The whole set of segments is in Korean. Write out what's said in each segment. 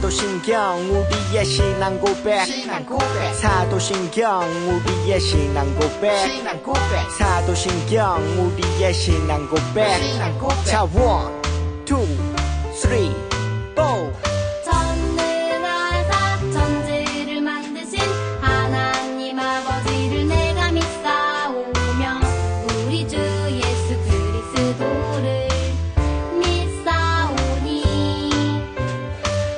사도신경 우리의 신앙 고백 사도신경 우리의 신앙 고백 사도신경 우리의 신앙 고백 자 1, 2, 3, 4 전능하사 천지를 만드신 하나님 아버지를 내가 믿사오며 우리 주 예수 그리스도를 믿사오니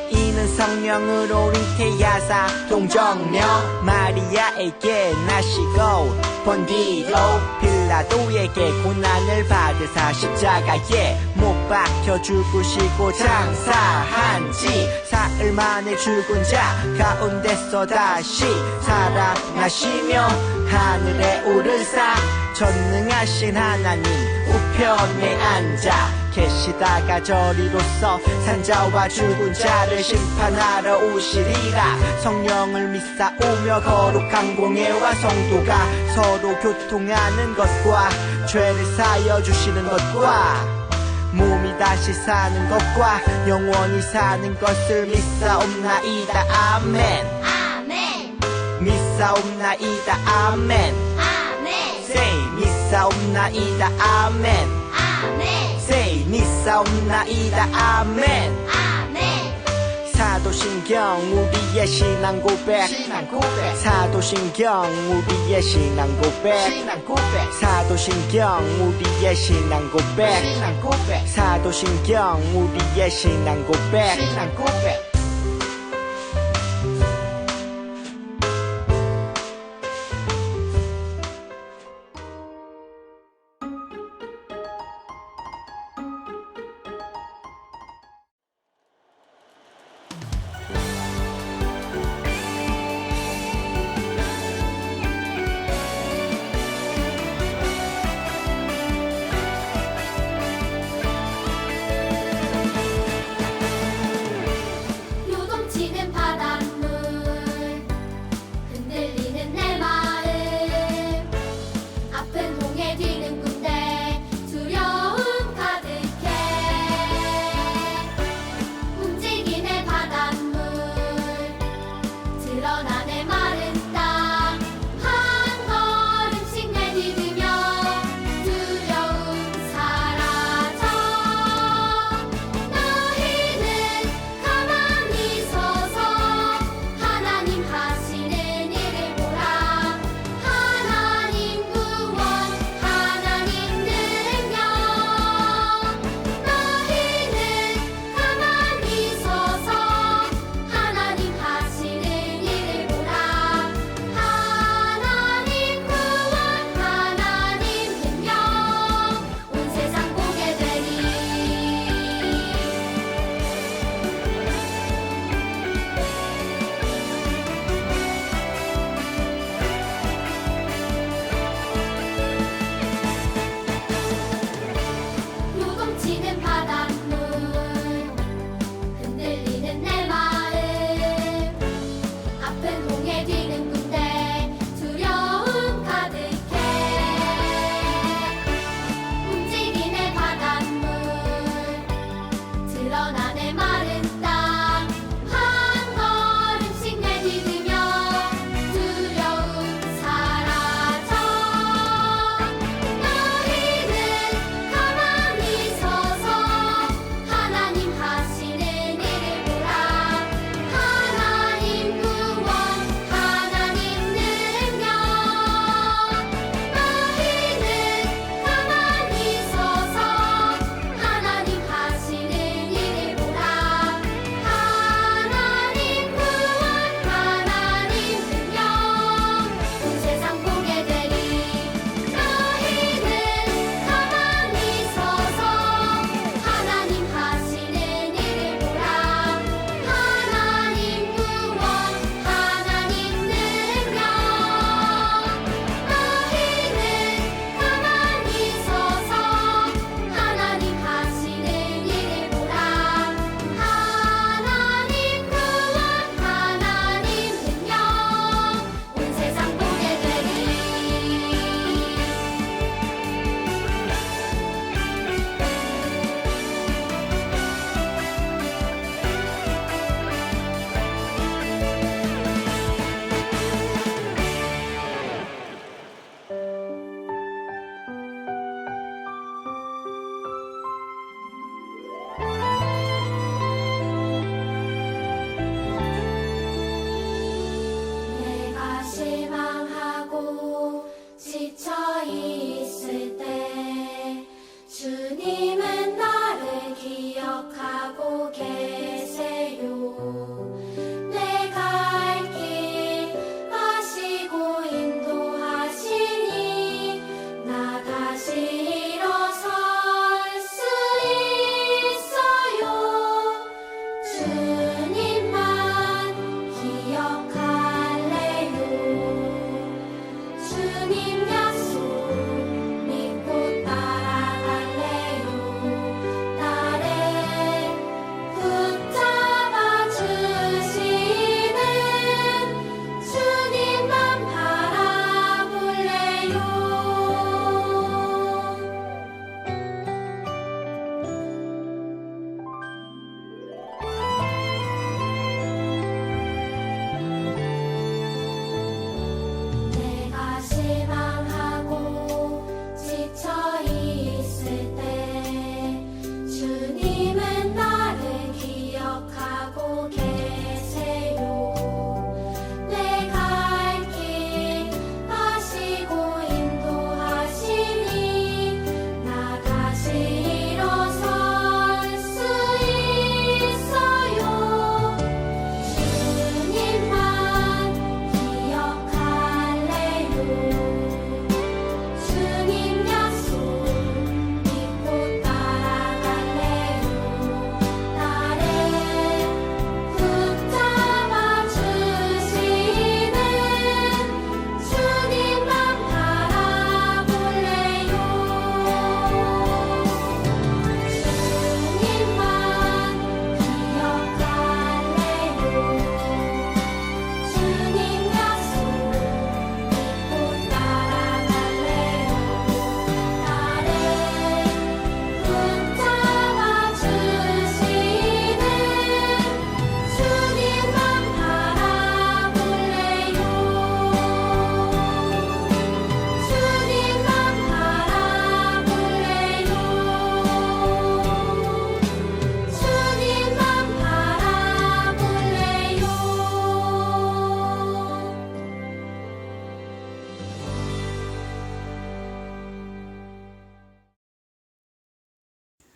이는 성령으로 잉태하사 동정녀 마리아에게 나시고 본디로 빌라도에게 고난을 받으사 십자가에 못 박혀 죽으시고 장사한 지 사흘 만에 죽은 자 가운데서 다시 살아나시며 하늘에 오르사 전능하신 하나님 우편에 앉아 계시다가 저리로서 산자와 죽은 자를 심판하러 오시리라. 성령을 믿사오며 거룩한 공예와 성도가 서로 교통하는 것과 죄를 사여 주시는 것과 몸이 다시 사는 것과 영원히 사는 것을 믿사옵나이다. 아멘. 아멘 믿사옵나이다. 아멘. 아멘 Say 믿사옵나이다. 아멘. 아멘 Say 믿사옵나이다. 아멘. 아멘 사도신경 우리의 신앙 고백 사도신경 우리의 신앙 고백 사도신경 우리의 신앙 고백 사도신경 우리의 신앙 고백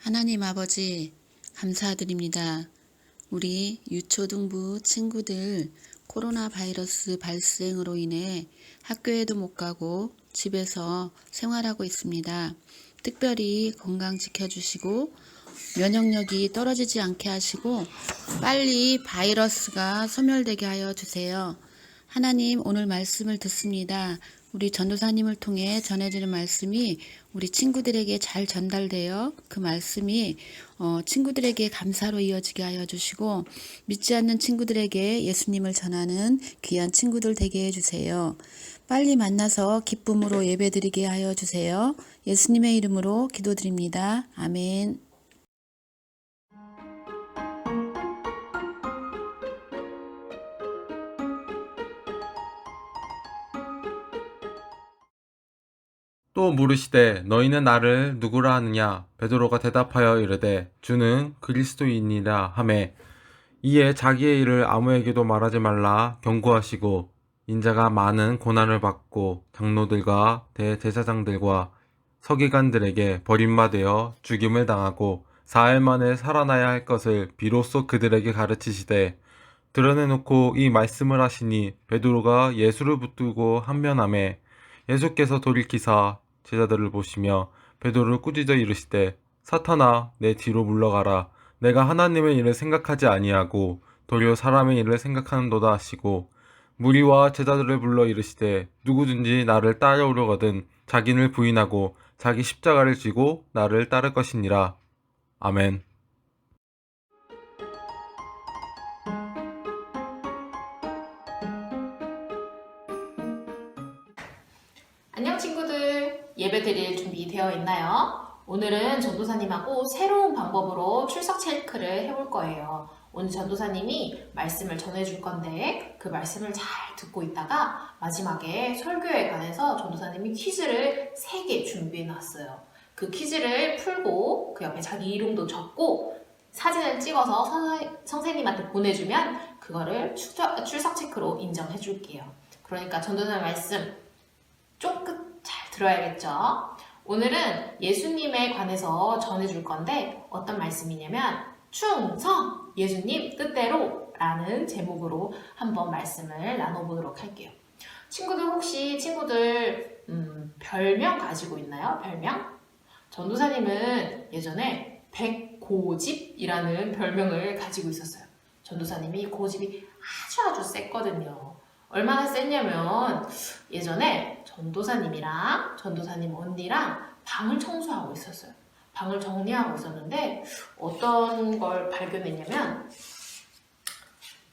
하나님 아버지, 감사드립니다. 우리 유초등부 친구들 코로나 바이러스 발생으로 인해 학교에도 못 가고 집에서 생활하고 있습니다. 특별히 건강 지켜주시고 면역력이 떨어지지 않게 하시고 빨리 바이러스가 소멸되게 하여 주세요. 하나님, 오늘 말씀을 듣습니다. 우리 전도사님을 통해 전해지는 말씀이 우리 친구들에게 잘 전달되어 그 말씀이 친구들에게 감사로 이어지게 하여 주시고 믿지 않는 친구들에게 예수님을 전하는 귀한 친구들 되게 해주세요. 빨리 만나서 기쁨으로 예배드리게 하여 주세요. 예수님의 이름으로 기도드립니다. 아멘. 또 물으시되 너희는 나를 누구라 하느냐? 베드로가 대답하여 이르되 주는 그리스도이니라 하매 이에 자기의 일을 아무에게도 말하지 말라 경고하시고 인자가 많은 고난을 받고 장로들과 대제사장들과 서기관들에게 버림받아 죽임을 당하고 4일 만에 살아나야 할 것을 비로소 그들에게 가르치시되 드러내놓고 이 말씀을 하시니 베드로가 예수를 붙들고 한면하매 예수께서 돌이키사 제자들을 보시며 베드로를 꾸짖어 이르시되 사탄아 내 뒤로 물러가라. 내가 하나님의 일을 생각하지 아니하고 도리어 사람의 일을 생각하는도다 하시고 무리와 제자들을 불러 이르시되 누구든지 나를 따라오려거든 자기를 부인하고 자기 십자가를 지고 나를 따를 것이니라. 아멘. 안녕 친구들, 예배 드릴 준비 되어 있나요? 오늘은 전도사님하고 새로운 방법으로 출석 체크를 해볼 거예요. 오늘 전도사님이 말씀을 전해줄 건데 그 말씀을 잘 듣고 있다가 마지막에 설교에 관해서 전도사님이 퀴즈를 3개 준비해 놨어요. 그 퀴즈를 풀고 그 옆에 자기 이름도 적고 사진을 찍어서 선생님한테 보내주면 그거를 출석 체크로 인정해 줄게요. 그러니까 전도사님 말씀 쫑긋 잘 들어야겠죠? 오늘은 예수님에 관해서 전해줄 건데 어떤 말씀이냐면 충성! 예수님 뜻대로 라는 제목으로 한번 말씀을 나눠보도록 할게요. 친구들 혹시 별명 가지고 있나요? 별명? 전도사님은 예전에 백고집이라는 별명을 가지고 있었어요. 전도사님이 고집이 아주 셌거든요. 얼마나 셌냐면 예전에 전도사님이랑 전도사님 언니랑 방을 청소하고 있었어요. 방을 정리하고 있었는데 어떤 걸 발견했냐면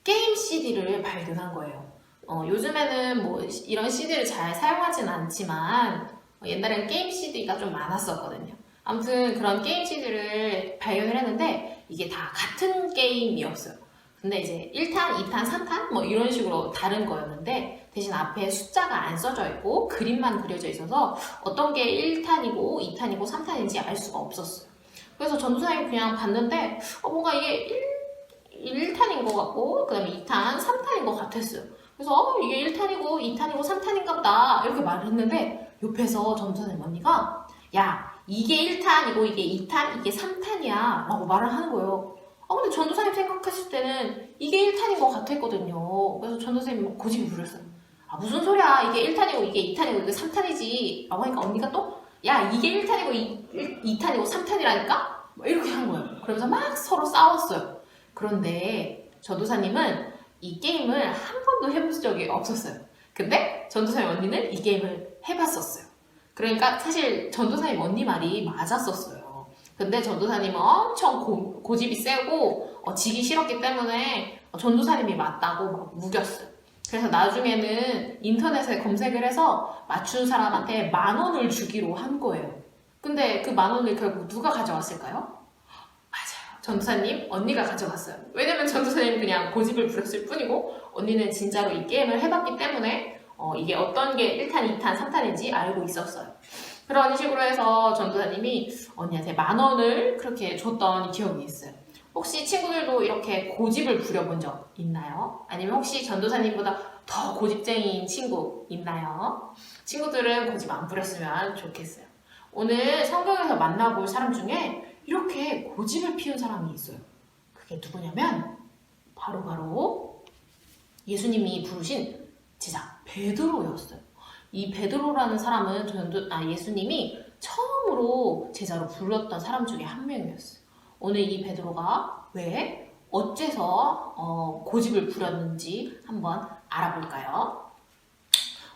게임 CD를 발견한 거예요. 요즘에는 뭐 이런 CD를 잘 사용하진 않지만 옛날에는 게임 CD가 좀 많았었거든요. 아무튼 그런 게임 CD를 발견을 했는데 이게 다 같은 게임이었어요. 근데 이제 1탄, 2탄, 3탄 뭐 이런 식으로 다른 거였는데 대신 앞에 숫자가 안 써져 있고 그림만 그려져 있어서 어떤 게 1탄이고 2탄이고 3탄인지 알 수가 없었어요. 그래서 전도사님이 그냥 봤는데 뭔가 이게 1탄인 것 같고 그 다음에 2탄, 3탄인 것 같았어요. 그래서 이게 1탄이고 2탄이고 3탄인가 보다 이렇게 말을 했는데 옆에서 전도사님 언니가 야 이게 1탄이고 이게 2탄, 이게 3탄이야 라고 말을 하는 거예요. 근데 전도사님 생각했을 때는 이게 1탄인 것 같았거든요. 그래서 전도사님이 고집이 부렸어요. 무슨 소리야. 이게 1탄이고 이게 2탄이고 이게 3탄이지. 라고 하니까 언니가 또 야 이게 1탄이고 2탄이고 3탄이라니까? 이렇게 한 거예요. 그러면서 막 서로 싸웠어요. 그런데 전도사님은 이 게임을 한 번도 해본 적이 없었어요. 근데 전도사님 언니는 이 게임을 해봤었어요. 그러니까 사실 전도사님 언니 말이 맞았었어요. 근데 전도사님은 엄청 고집이 세고 지기 싫었기 때문에 전도사님이 맞다고 막 우겼어요. 그래서 나중에는 인터넷에 검색을 해서 맞춘 사람한테 10,000원을 주기로 한 거예요. 근데 그 10,000원을 결국 누가 가져왔을까요? 맞아요. 전도사님 언니가 가져갔어요. 왜냐면 전도사님은 그냥 고집을 부렸을 뿐이고 언니는 진짜로 이 게임을 해봤기 때문에 이게 어떤 게 1탄, 2탄, 3탄인지 알고 있었어요. 그런 식으로 해서 전도사님이 언니한테 10,000원을 그렇게 줬던 기억이 있어요. 혹시 친구들도 이렇게 고집을 부려본 적 있나요? 아니면 혹시 전도사님보다 더 고집쟁이인 친구 있나요? 친구들은 고집 안 부렸으면 좋겠어요. 오늘 성경에서 만나볼 사람 중에 이렇게 고집을 피운 사람이 있어요. 그게 누구냐면 바로 예수님이 부르신 제자 베드로였어요. 이 베드로라는 사람은 예수님이 처음으로 제자로 불렀던 사람 중에 한 명이었어요. 오늘 이 베드로가 왜 어째서 고집을 부렸는지 한번 알아볼까요?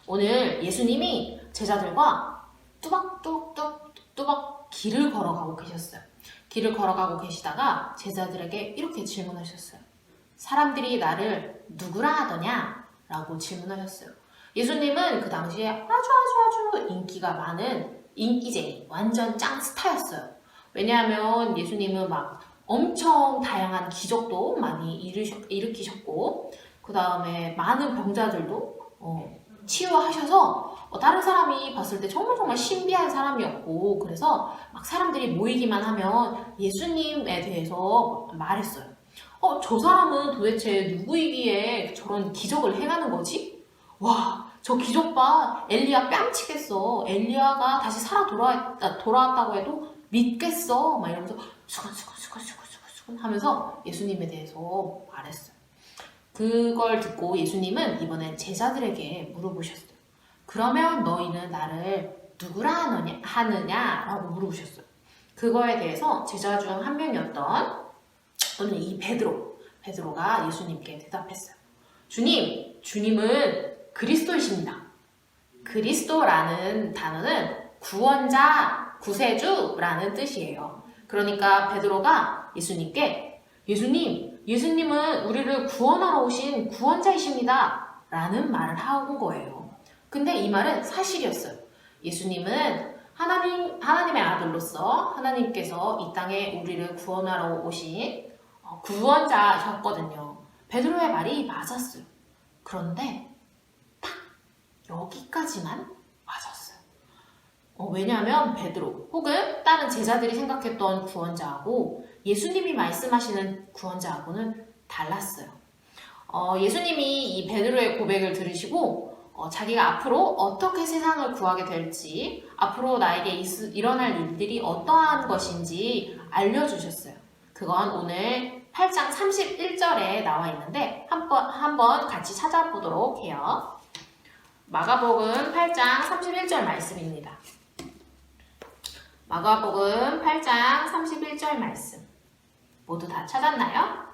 오늘 예수님이 제자들과 뚜벅 길을 걸어가고 계셨어요. 길을 걸어가고 계시다가 제자들에게 이렇게 질문하셨어요. 사람들이 나를 누구라 하더냐? 라고 질문하셨어요. 예수님은 그 당시에 아주 인기가 많은 인기쟁이, 완전 짱 스타였어요. 왜냐하면 예수님은 막 엄청 다양한 기적도 많이 일으키셨고, 그 다음에 많은 병자들도 치유하셔서 다른 사람이 봤을 때 정말 신비한 사람이었고, 그래서 막 사람들이 모이기만 하면 예수님에 대해서 말했어요. 저 사람은 도대체 누구이기에 저런 기적을 행하는 거지? 와, 저 기적 봐. 엘리야 뺨치겠어. 엘리야가 다시 살아 돌아왔다고 해도 믿겠어. 막 이러면서 수건 하면서 예수님에 대해서 말했어요. 그걸 듣고 예수님은 이번엔 제자들에게 물어보셨어요. 그러면 너희는 나를 누구라 하느냐라고 물어보셨어요. 그거에 대해서 제자 중 한 명이었던 오늘 이 베드로가 예수님께 대답했어요. 주님은 그리스도이십니다. 그리스도라는 단어는 구원자, 구세주라는 뜻이에요. 그러니까 베드로가 예수님께 예수님은 우리를 구원하러 오신 구원자이십니다. 라는 말을 한 거예요. 근데 이 말은 사실이었어요. 예수님은 하나님의 아들로서 하나님께서 이 땅에 우리를 구원하러 오신 구원자셨거든요. 베드로의 말이 맞았어요. 그런데 딱 여기까지만 맞았어요. 왜냐하면 베드로 혹은 다른 제자들이 생각했던 구원자하고 예수님이 말씀하시는 구원자하고는 달랐어요. 예수님이 이 베드로의 고백을 들으시고 자기가 앞으로 어떻게 세상을 구하게 될지, 앞으로 나에게 일어날 일들이 어떠한 것인지 알려주셨어요. 그건 오늘 8장 31절에 나와 있는데 한번 같이 찾아보도록 해요. 마가복음 8장 31절 말씀입니다. 마가복음 8장 31절 말씀. 모두 다 찾았나요?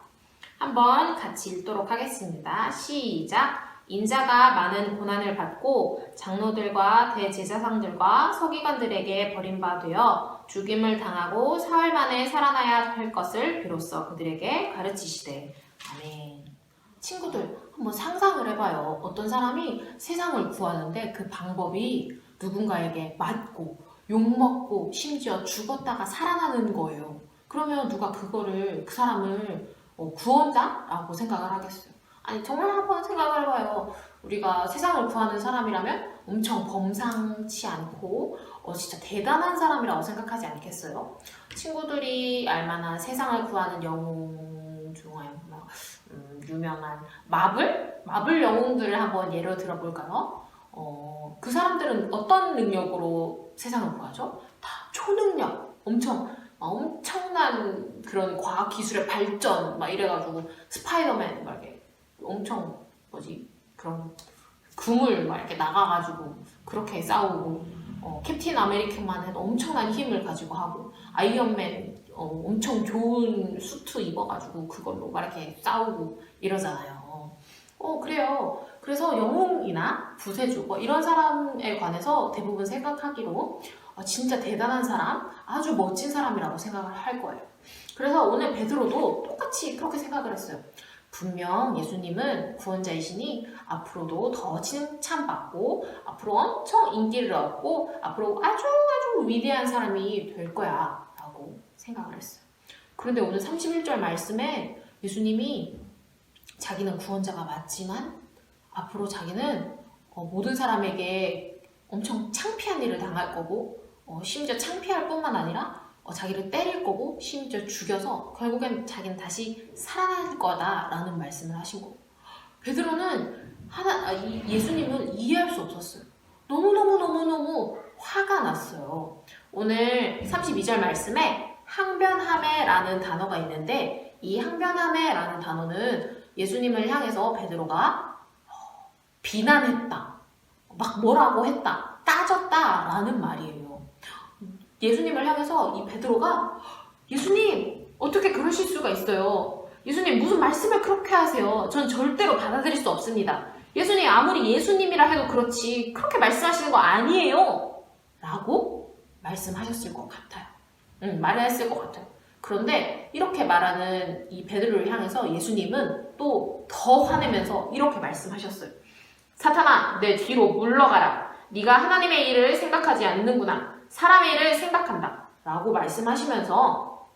한번 같이 읽도록 하겠습니다. 시작! 인자가 많은 고난을 받고 장로들과 대제사장들과 서기관들에게 버림받아 죽임을 당하고 사흘 만에 살아나야 할 것을 비로소 그들에게 가르치시되. 아멘. 친구들, 한번 상상을 해봐요. 어떤 사람이 세상을 구하는데 그 방법이 누군가에게 맞고 욕먹고 심지어 죽었다가 살아나는 거예요. 그러면 누가 그 사람을 구원자라고 생각을 하겠어요? 아니, 정말 한번 생각을 해봐요. 우리가 세상을 구하는 사람이라면 엄청 범상치 않고 진짜 대단한 사람이라고 생각하지 않겠어요? 친구들이 알만한 세상을 구하는 영웅 중에 유명한 마블 영웅들을 한번 예로 들어볼까요? 그 사람들은 어떤 능력으로 세상을 구하죠? 다 초능력, 엄청난 그런 과학 기술의 발전 막 이래가지고 스파이더맨 막 이렇게 엄청 그런 그물 막 이렇게 나가가지고 그렇게 싸우고, 캡틴 아메리카만 해도 엄청난 힘을 가지고 하고, 아이언맨 엄청 좋은 수트 입어가지고 그걸로 막 이렇게 싸우고 이러잖아요. 그래요. 그래서 영웅이나 구세주 이런 사람에 관해서 대부분 생각하기로 진짜 대단한 사람, 아주 멋진 사람이라고 생각을 할 거예요. 그래서 오늘 베드로도 똑같이 그렇게 생각을 했어요. 분명 예수님은 구원자이시니 앞으로도 더 칭찬받고 앞으로 엄청 인기를 얻고 앞으로 아주 위대한 사람이 될 거야 라고 생각을 했어요. 그런데 오늘 31절 말씀에 예수님이 자기는 구원자가 맞지만 앞으로 자기는 모든 사람에게 엄청 창피한 일을 당할 거고, 심지어 창피할 뿐만 아니라 자기를 때릴 거고 심지어 죽여서 결국엔 자기는 다시 살아날 거다라는 말씀을 하신 거예요. 베드로는 예수님은 이해할 수 없었어요. 너무너무 화가 났어요. 오늘 32절 말씀에 항변하매라는 단어가 있는데 이 항변하매라는 단어는 예수님을 향해서 베드로가 비난했다, 막 뭐라고 했다, 따졌다라는 말이에요. 예수님을 향해서 이 베드로가 예수님 어떻게 그러실 수가 있어요? 예수님 무슨 말씀을 그렇게 하세요? 전 절대로 받아들일 수 없습니다. 예수님 아무리 예수님이라 해도 그렇지 그렇게 말씀하시는 거 아니에요 라고 말씀하셨을 것 같아요. 말했을 것 같아요. 그런데 이렇게 말하는 이 베드로를 향해서 예수님은 또 더 화내면서 이렇게 말씀하셨어요. 사탄아, 내 뒤로 물러가라. 네가 하나님의 일을 생각하지 않는구나. 사람의 일을 생각한다 라고 말씀하시면서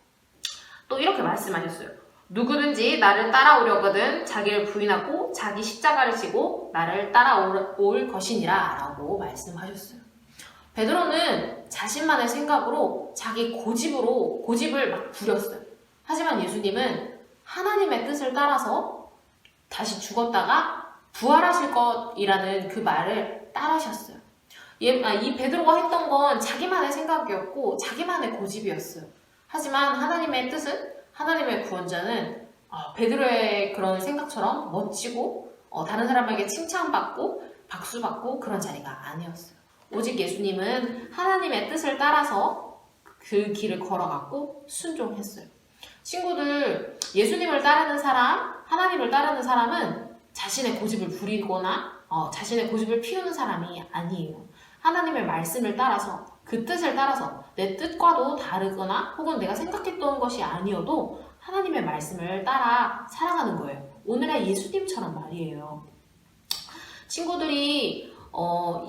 또 이렇게 말씀하셨어요. 누구든지 나를 따라오려거든 자기를 부인하고 자기 십자가를 지고 나를 따라올 것이니라 라고 말씀하셨어요. 베드로는 자신만의 생각으로 자기 고집을 막 부렸어요. 하지만 예수님은 하나님의 뜻을 따라서 다시 죽었다가 부활하실 것이라는 그 말을 따르셨어요. 이 베드로가 했던 건 자기만의 생각이었고 자기만의 고집이었어요. 하지만 하나님의 뜻은, 하나님의 구원자는 베드로의 그런 생각처럼 멋지고 다른 사람에게 칭찬받고 박수받고 그런 자리가 아니었어요. 오직 예수님은 하나님의 뜻을 따라서 그 길을 걸어갔고 순종했어요. 친구들, 예수님을 따르는 사람, 하나님을 따르는 사람은 자신의 고집을 부리거나 자신의 고집을 피우는 사람이 아니에요. 하나님의 말씀을 따라서, 그 뜻을 따라서 내 뜻과도 다르거나 혹은 내가 생각했던 것이 아니어도 하나님의 말씀을 따라 살아가는 거예요. 오늘의 예수님처럼 말이에요. 친구들이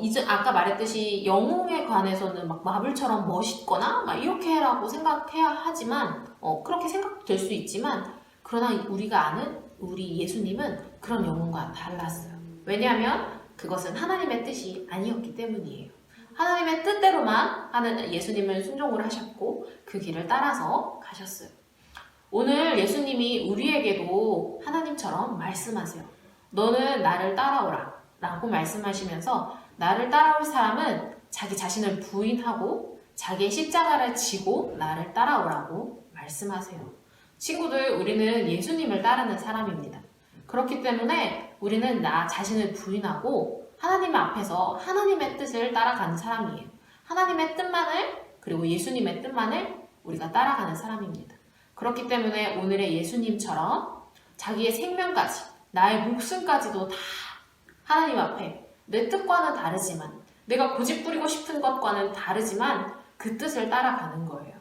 이제 아까 말했듯이 영웅에 관해서는 막 마블처럼 멋있거나 막 이렇게 라고 생각해야 하지만 그렇게 생각될 수 있지만 그러나 우리가 아는 우리 예수님은 그런 영웅과 달랐어요. 왜냐하면 그것은 하나님의 뜻이 아니었기 때문이에요. 하나님의 뜻대로만 하는 예수님은 순종을 하셨고 그 길을 따라서 가셨어요. 오늘 예수님이 우리에게도 하나님처럼 말씀하세요. 너는 나를 따라오라 라고 말씀하시면서 나를 따라올 사람은 자기 자신을 부인하고 자기의 십자가를 지고 나를 따라오라고 말씀하세요. 친구들, 우리는 예수님을 따르는 사람입니다. 그렇기 때문에 우리는 나 자신을 부인하고 하나님 앞에서 하나님의 뜻을 따라가는 사람이에요. 하나님의 뜻만을, 그리고 예수님의 뜻만을 우리가 따라가는 사람입니다. 그렇기 때문에 오늘의 예수님처럼 자기의 생명까지, 나의 목숨까지도 다 하나님 앞에 내 뜻과는 다르지만, 내가 고집부리고 싶은 것과는 다르지만 그 뜻을 따라가는 거예요.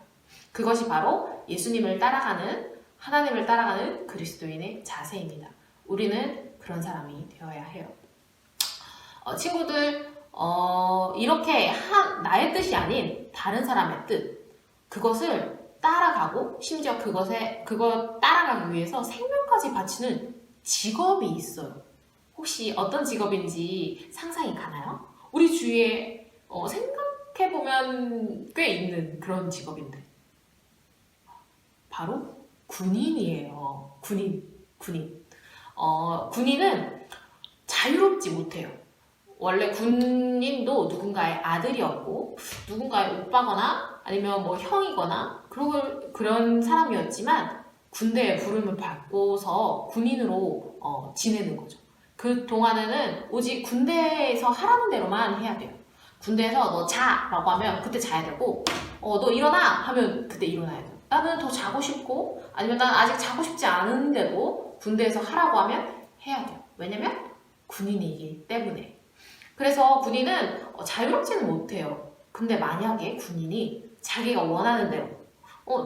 그것이 바로 예수님을 따라가는, 하나님을 따라가는 그리스도인의 자세입니다. 우리는 그런 사람이 되어야 해요. 친구들, 이렇게 나의 뜻이 아닌 다른 사람의 뜻, 그것을 따라가고 심지어 그걸 따라가기 위해서 생명까지 바치는 직업이 있어요. 혹시 어떤 직업인지 상상이 가나요? 우리 주위에 생각해보면 꽤 있는 그런 직업인데 바로 군인이에요. 군인은 자유롭지 못해요. 원래 군인도 누군가의 아들이었고 누군가의 오빠거나 아니면 뭐 형이거나 그런 사람이었지만 군대의 부름을 받고서 군인으로 지내는 거죠. 그 동안에는 오직 군대에서 하라는 대로만 해야 돼요. 군대에서 너 자라고 하면 그때 자야 되고 너 일어나 하면 그때 일어나야 돼요. 나는 더 자고 싶고 아니면 난 아직 자고 싶지 않은데도 군대에서 하라고 하면 해야 돼요. 왜냐면 군인이기 때문에. 그래서 군인은 자유롭지는 못해요. 근데 만약에 군인이 자기가 원하는 대로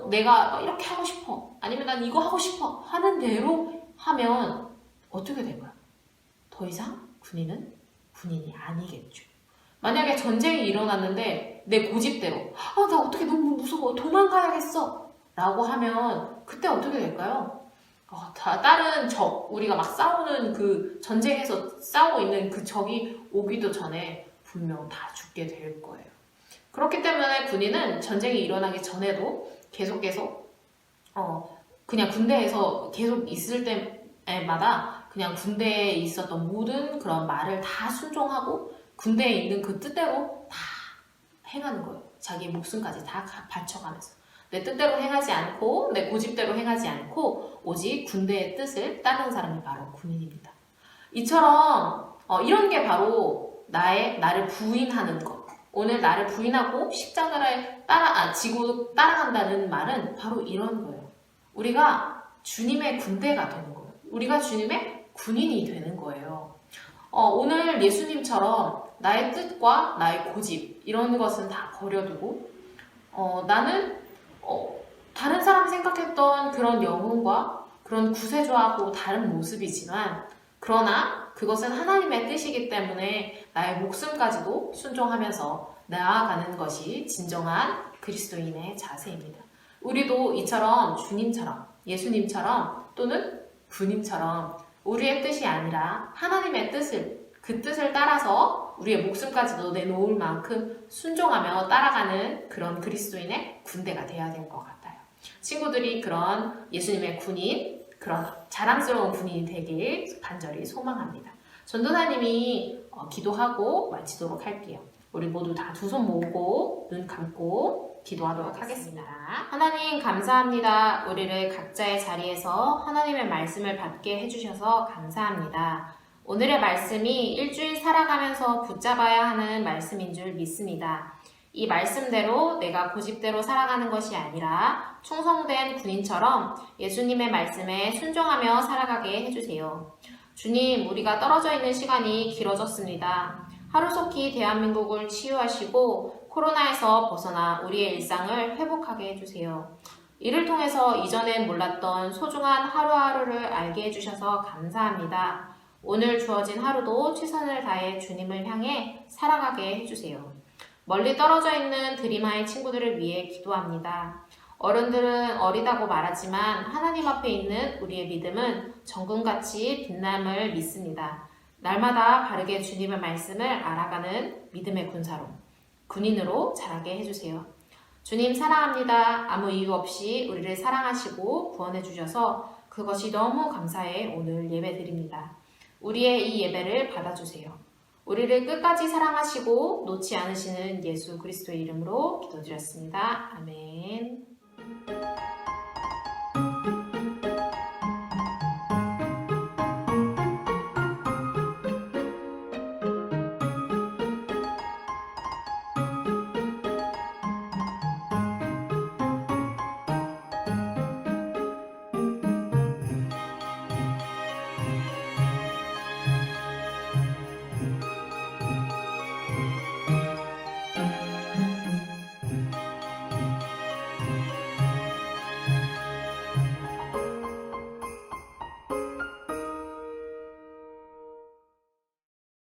내가 이렇게 하고 싶어 아니면 난 이거 하고 싶어 하는 대로 하면 어떻게 될까요? 더 이상 군인은 군인이 아니겠죠. 만약에 전쟁이 일어났는데 내 고집대로 나 어떻게 너무 무서워 도망가야겠어 라고 하면 그때 어떻게 될까요? 다른 적, 우리가 막 싸우는 그 전쟁에서 싸우고 있는 그 적이 오기도 전에 분명 다 죽게 될 거예요. 그렇기 때문에 군인은 전쟁이 일어나기 전에도 계속 그냥 군대에서 계속 있을 때마다 그냥 군대에 있었던 모든 그런 말을 다 순종하고 군대에 있는 그 뜻대로 다 행하는 거예요. 자기 목숨까지 다 바쳐가면서. 내 뜻대로 행하지 않고 내 고집대로 행하지 않고 오직 군대의 뜻을 따르는 사람이 바로 군인입니다. 이처럼 이런 게 바로 나를 부인하는 것. 오늘 나를 부인하고 십자가를 지고 따라간다는 말은 바로 이런 거예요. 우리가 주님의 군대가 되는 거예요. 우리가 주님의 군인이 되는 거예요. 오늘 예수님처럼 나의 뜻과 나의 고집 이런 것은 다 버려두고 나는 다른 사람이 생각했던 그런 영혼과 그런 구세주하고 다른 모습이지만 그러나 그것은 하나님의 뜻이기 때문에 나의 목숨까지도 순종하면서 나아가는 것이 진정한 그리스도인의 자세입니다. 우리도 이처럼 주님처럼 예수님처럼 또는 군인처럼 우리의 뜻이 아니라 하나님의 뜻을 그 뜻을 따라서 우리의 목숨까지도 내놓을 만큼 순종하며 따라가는 그런 그리스도인의 군대가 돼야 될 것 같아요. 친구들이 그런 예수님의 군인, 그런 자랑스러운 군인이 되길 간절히 소망합니다. 전도사님이 기도하고 마치도록 할게요. 우리 모두 다 두 손 모으고 눈 감고 기도하도록 하겠습니다. 하나님 감사합니다. 우리를 각자의 자리에서 하나님의 말씀을 받게 해주셔서 감사합니다. 오늘의 말씀이 일주일 살아가면서 붙잡아야 하는 말씀인 줄 믿습니다. 이 말씀대로 내가 고집대로 살아가는 것이 아니라 충성된 군인처럼 예수님의 말씀에 순종하며 살아가게 해주세요. 주님, 우리가 떨어져 있는 시간이 길어졌습니다. 하루속히 대한민국을 치유하시고 코로나에서 벗어나 우리의 일상을 회복하게 해주세요. 이를 통해서 이전엔 몰랐던 소중한 하루하루를 알게 해주셔서 감사합니다. 오늘 주어진 하루도 최선을 다해 주님을 향해 살아가게 해주세요. 멀리 떨어져 있는 드리마의 친구들을 위해 기도합니다. 어른들은 어리다고 말하지만 하나님 앞에 있는 우리의 믿음은 정금같이 빛남을 믿습니다. 날마다 바르게 주님의 말씀을 알아가는 믿음의 군사로, 군인으로 자라게 해주세요. 주님 사랑합니다. 아무 이유 없이 우리를 사랑하시고 구원해 주셔서 그것이 너무 감사해 오늘 예배 드립니다. 우리의 이 예배를 받아주세요. 우리를 끝까지 사랑하시고 놓지 않으시는 예수 그리스도의 이름으로 기도드렸습니다. 아멘.